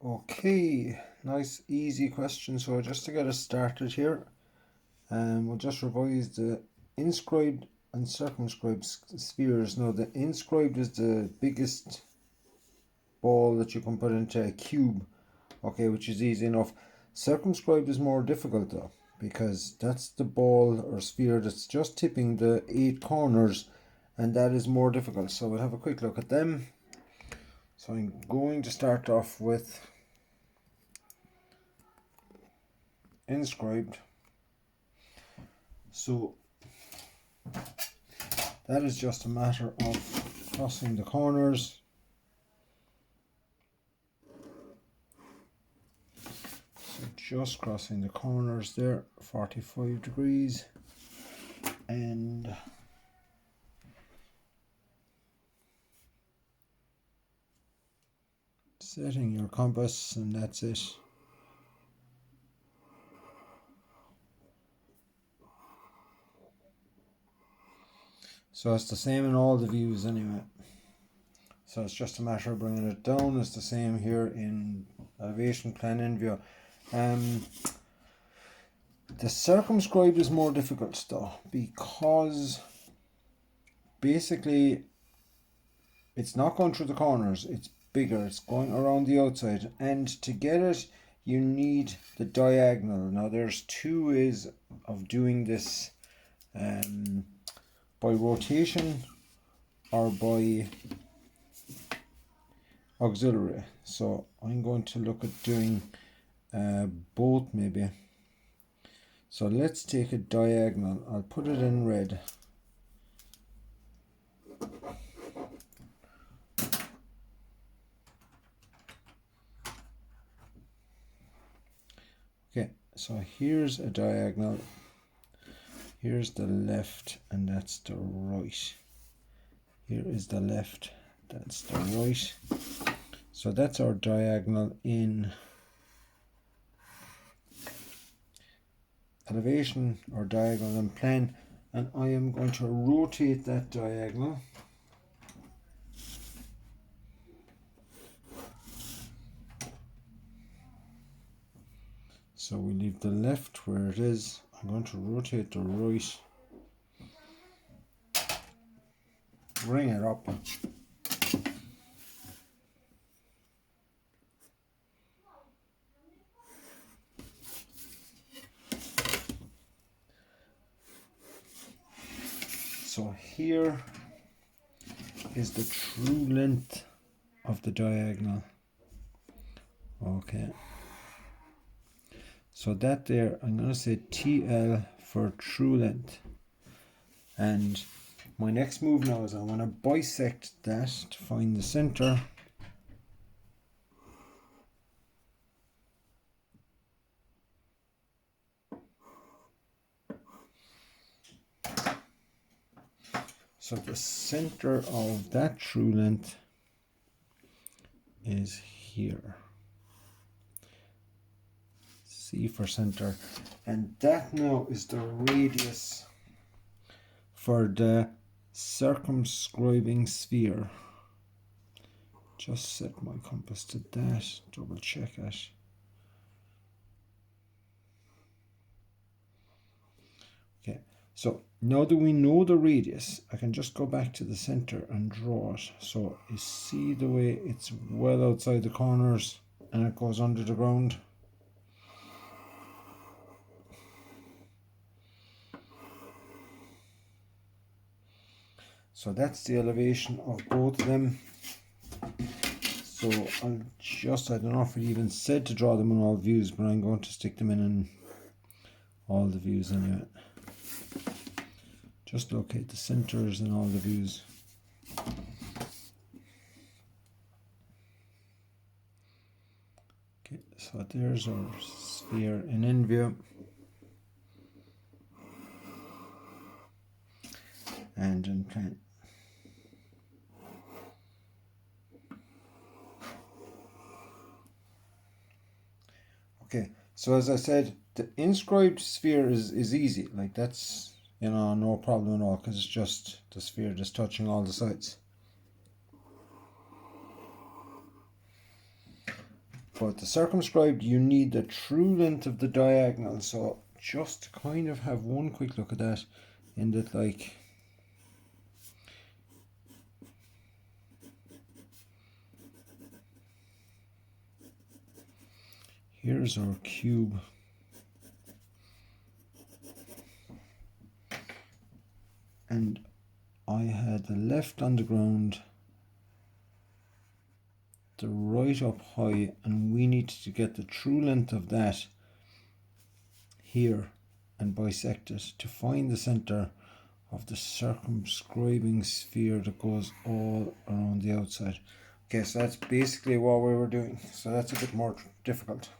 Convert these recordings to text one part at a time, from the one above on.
Okay, nice easy question. So just to get us started here, we'll just revise the inscribed and circumscribed spheres. Now the inscribed is the biggest ball that you can put into a cube, okay, which is easy enough. Circumscribed is more difficult though, because that's the ball or sphere that's just tipping the 8 corners, and that is more difficult. So we'll have a quick look at them. So I'm going to start off with inscribed. So that is just a matter of crossing the corners. So just crossing the corners there, 45 degrees, and setting your compass, and that's it. So it's the same in all the views anyway. So it's just a matter of bringing it down. It's the same here in elevation, plan, and view. The circumscribed is more difficult though, because basically it's not going through the corners, it's bigger, it's going around the outside, and to get it you need the diagonal. Now there's two ways of doing this, by rotation or by auxiliary. So I'm going to look at doing both maybe. So let's take a diagonal. I'll put it in red. Okay, so here's a diagonal. Here's the left, and that's the right. Here is the left, that's the right. So that's our diagonal in elevation, or diagonal in plan, and I am going to rotate that diagonal. So we leave the left where it is. I'm going to rotate the right, bring it up, so here is the true length of the diagonal. Okay, so that there, I'm going to say TL for true length. And my next move now is I want to bisect that to find the center. So the center of that true length is here. C for center, and that now is the radius for the circumscribing sphere. Just set my compass to that, double check it. Okay, so now that we know the radius, I can just go back to the center and draw it. So you see the way it's well outside the corners and it goes under the ground. So that's the elevation of both of them. So I'll just, I don't know if it even said to draw them in all views, but I'm going to stick them in all the views anyway. Just locate the centers in all the views. Okay, so there's our sphere in view. And in plan. Okay, so as I said, the inscribed sphere is easy. Like that's, you know, no problem at all, because it's just the sphere just touching all the sides. But the circumscribed, you need the true length of the diagonal. So just to kind of have one quick look at that, in that, like, here's our cube. And I had the left on the ground, the right up high, and we needed to get the true length of that here and bisect it to find the center of the circumscribing sphere that goes all around the outside. Okay, so that's basically what we were doing. So that's a bit more difficult.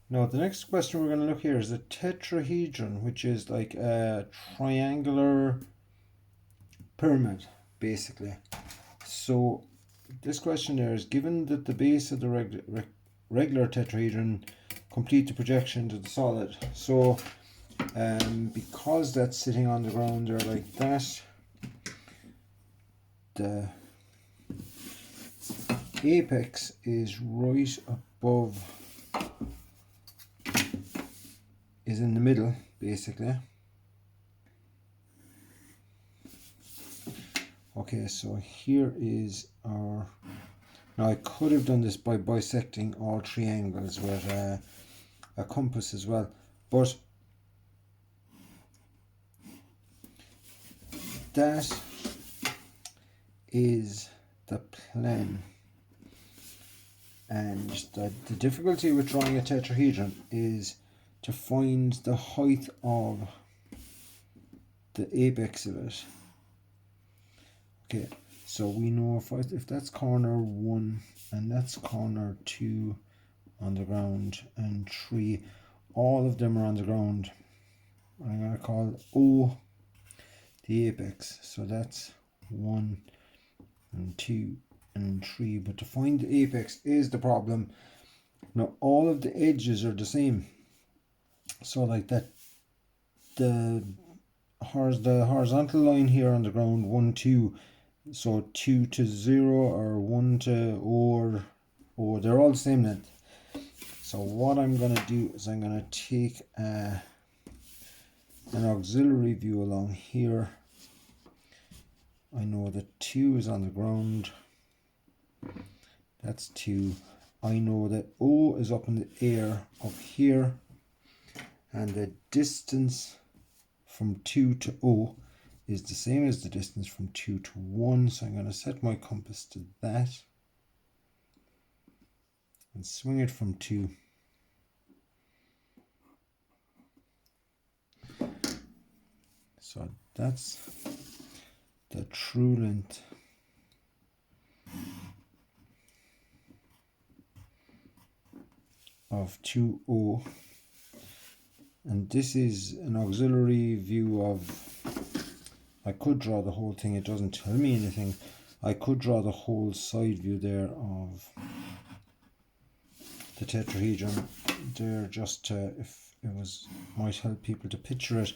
Now the next question we're going to look here is a tetrahedron, which is like a triangular pyramid, basically. So this question there is, given that the base of the regular tetrahedron complete the projection to the solid. So because that's sitting on the ground there like that, the apex is right above, is in the middle, basically. Okay, so here is our, now I could have done this by bisecting all triangles with a compass as well, but that is the plan. And the difficulty with drawing a tetrahedron is to find the height of the apex of it. Okay, so we know if that's corner 1 and that's corner 2 on the ground and 3, all of them are on the ground. I'm going to call O the apex. So that's 1 and 2 and 3. But to find the apex is the problem. Now all of the edges are the same. So like that, the horizontal line here on the ground, 1, 2. So 2 to 0 or 1 to O, or they're all the same length. So what I'm going to do is I'm going to take an auxiliary view along here. I know that 2 is on the ground. That's 2. I know that O is up in the air up here. And the distance from 2 to O is the same as the distance from 2 to 1. So I'm going to set my compass to that and swing it from 2. So that's the true length of 2O. And this is an auxiliary view of, I could draw the whole thing, it doesn't tell me anything. I could draw the whole side view there of the tetrahedron there, just to, if it was, might help people to picture it.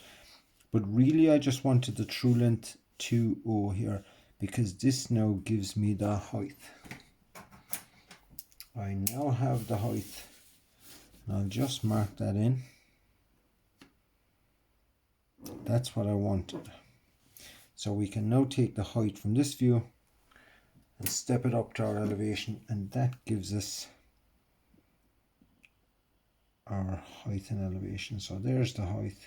But really I just wanted the true length 2O here, because this now gives me the height. I now have the height. I'll just mark that in. That's what I wanted. So we can now take the height from this view and step it up to our elevation, and that gives us our height and elevation. So there's the height.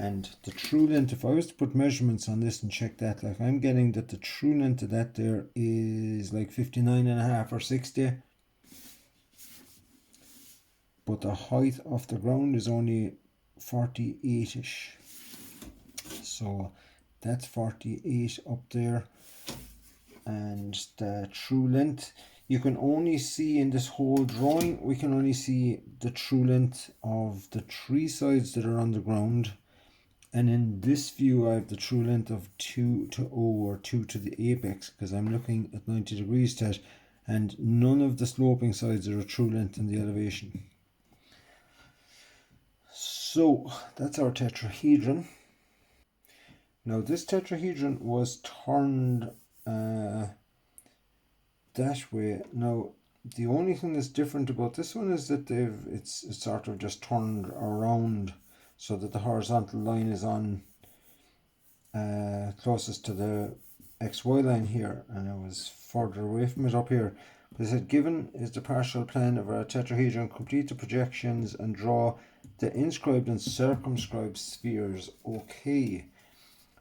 And the true length, if I was to put measurements on this and check that, like I'm getting that the true length of that there is like 59.5 or 60. But the height off the ground is only 48-ish. So that's 48 up there. And the true length, you can only see in this whole drawing, we can only see the true length of the 3 sides that are on the ground. And in this view I have the true length of 2 to O, or 2 to the apex, because I'm looking at 90 degrees to it, and none of the sloping sides are a true length in the elevation. So that's our tetrahedron. Now this tetrahedron was turned that way. Now the only thing that's different about this one is that it's sort of just turned around so that the horizontal line is on closest to the XY line here, and I was further away from it up here. But it said, given is the partial plan of a tetrahedron, complete the projections and draw the inscribed and circumscribed spheres. Okay,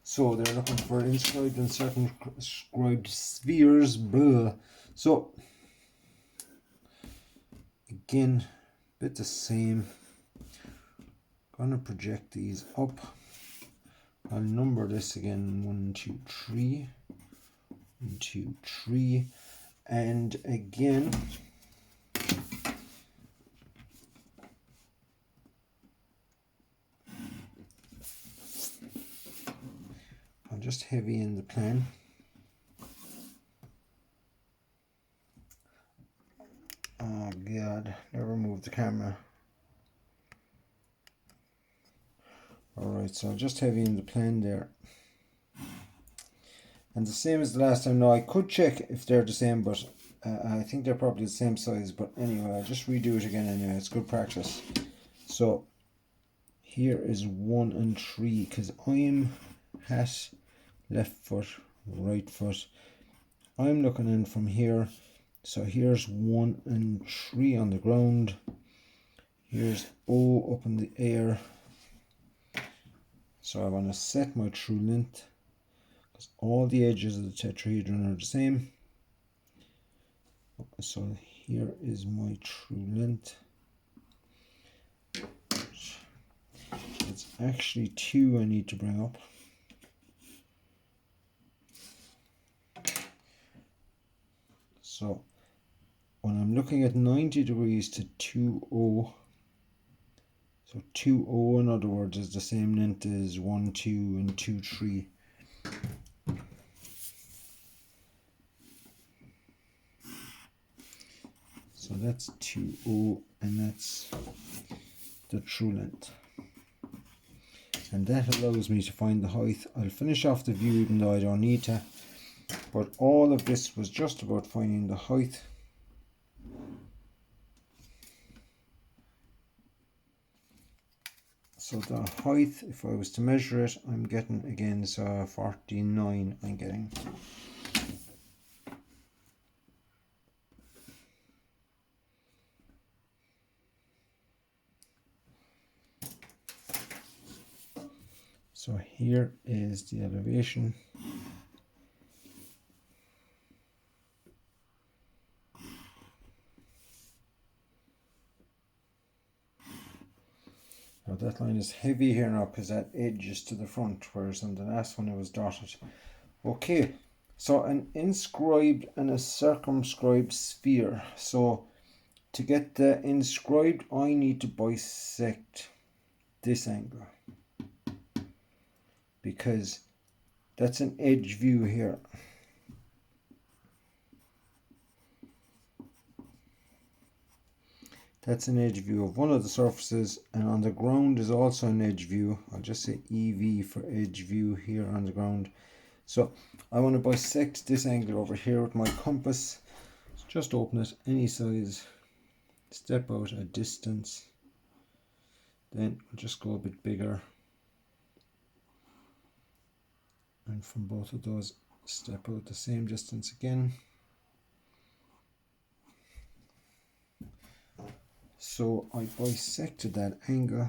so they're looking for inscribed and circumscribed spheres. Blah. So again, a bit the same. Gonna project these up. I'll number this again: 1, 2, 3, 1, 2, 3, and again I'm just heavy in the plan. Oh god, never move the camera. Alright, so just heavy in the plan there. And the same as the last time. Now I could check if they're the same, but I think they're probably the same size. But anyway, I'll just redo it again anyway. It's good practice. So here is 1 and 3, because I'm hat, left foot, right foot. I'm looking in from here. So here's 1 and 3 on the ground. Here's O up in the air. So I want to set my true length, because all the edges of the tetrahedron are the same. So here is my true length. It's actually 2 I need to bring up. So when I'm looking at 90 degrees to 2O, so 2O in other words is the same length as 1, 2 and 2, 3. So that's 2O, and that's the true length. And that allows me to find the height. I'll finish off the view even though I don't need to. But all of this was just about finding the height. So the height, if I was to measure it, I'm getting again, so 49 I'm getting. So here is the elevation. Now that line is heavy here now because that edge is to the front, whereas on the last one it was dotted. Okay, so an inscribed and a circumscribed sphere. So to get the inscribed, I need to bisect this angle, because that's an edge view here. That's an edge view of one of the surfaces, and on the ground is also an edge view. I'll just say EV for edge view here on the ground. So I want to bisect this angle over here with my compass. So just open it any size, step out a distance, then we'll just go a bit bigger, and from both of those step out the same distance again. So I bisected that angle,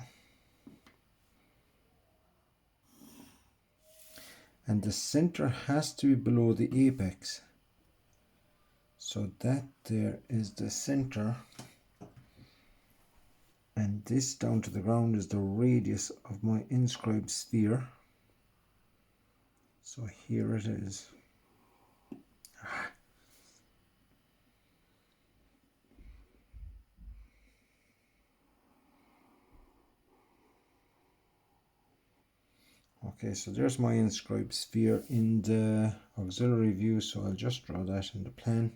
and the center has to be below the apex. So that there is the center, and this down to the ground is the radius of my inscribed sphere. So here it is. Okay, so there's my inscribed sphere in the auxiliary view, so I'll just draw that in the plan.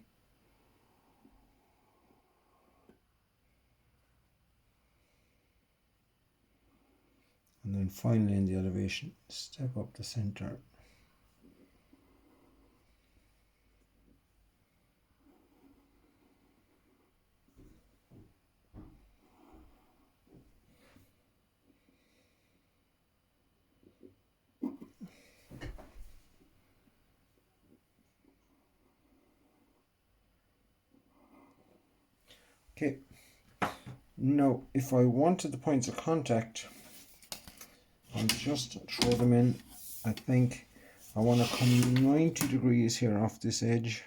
And then finally in the elevation, step up the center. Okay, now if I wanted the points of contact, I'll just throw them in. I think I want to come 90 degrees here off this edge.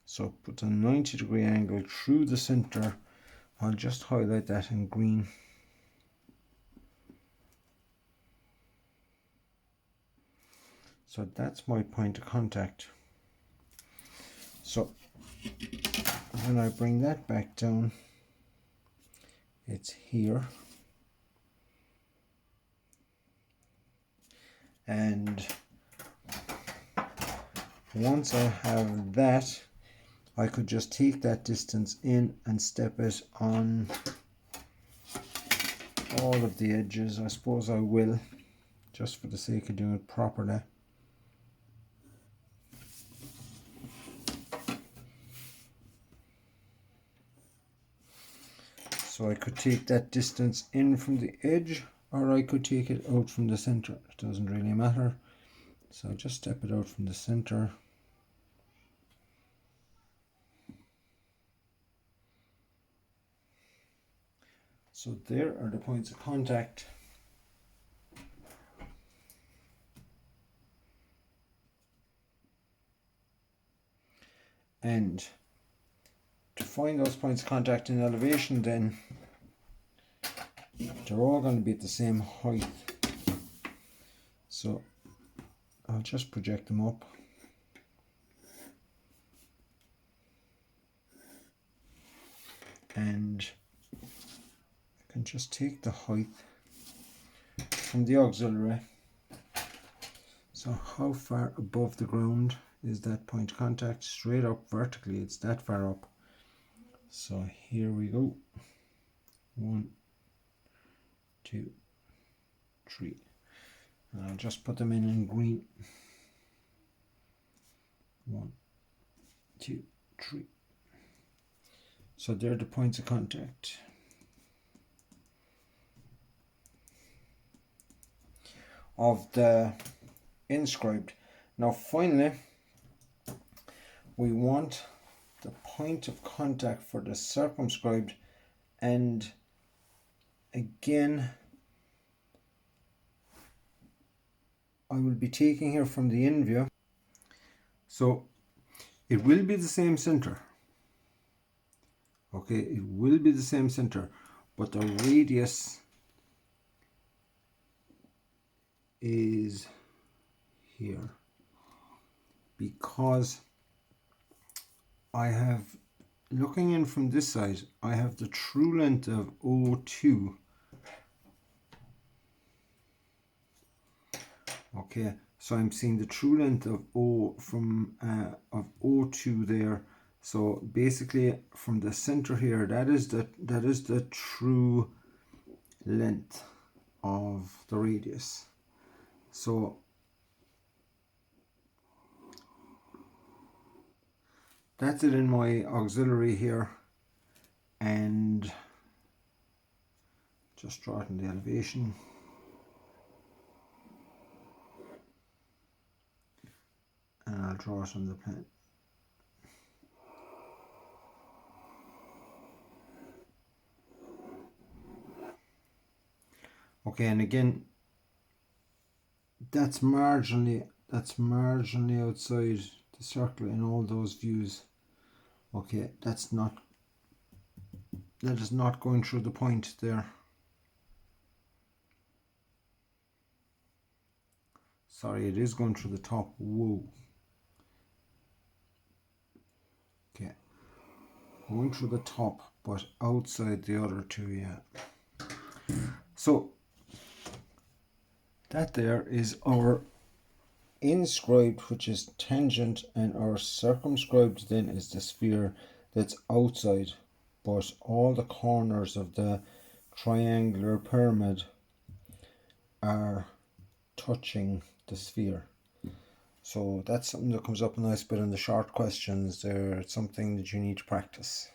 So put a 90-degree angle through the center. I'll just highlight that in green. So that's my point of contact. So when I bring that back down, it's here. And once I have that, I could just take that distance in and step it on all of the edges. I suppose I will, just for the sake of doing it properly. So I could take that distance in from the edge, or I could take it out from the center. It doesn't really matter. So I just step it out from the center. So there are the points of contact. And to find those points of contact in elevation, then they're all going to be at the same height. So I'll just project them up. And I can just take the height from the auxiliary. So how far above the ground is that point of contact? Straight up vertically, it's that far up. So here we go. 1, 2, 3. And I'll just put them in green. 1, 2, 3. So they're the points of contact. Of the inscribed. Now finally, we want the point of contact for the circumscribed, and again I will be taking here from the in view. So it will be the same center. Okay, it will be the same center, but the radius is here, because I have, looking in from this side, I have the true length of O2. Okay, so I'm seeing the true length of O from of O2 there. So basically from the center here, that is the true length of the radius. So that's it in my auxiliary here, and just draw it in the elevation. And I'll draw it on the plan. Okay, and again, that's marginally outside the circle in all those views. Okay, that is not going through the point there. Sorry, it is going through the top. Whoa. Okay, going through the top, but outside the other two, yeah. So That there is our inscribed, which is tangent, and our circumscribed then is the sphere that's outside, but all the corners of the triangular pyramid are touching the sphere. So that's something that comes up a nice bit in the short questions there. It's something that you need to practice.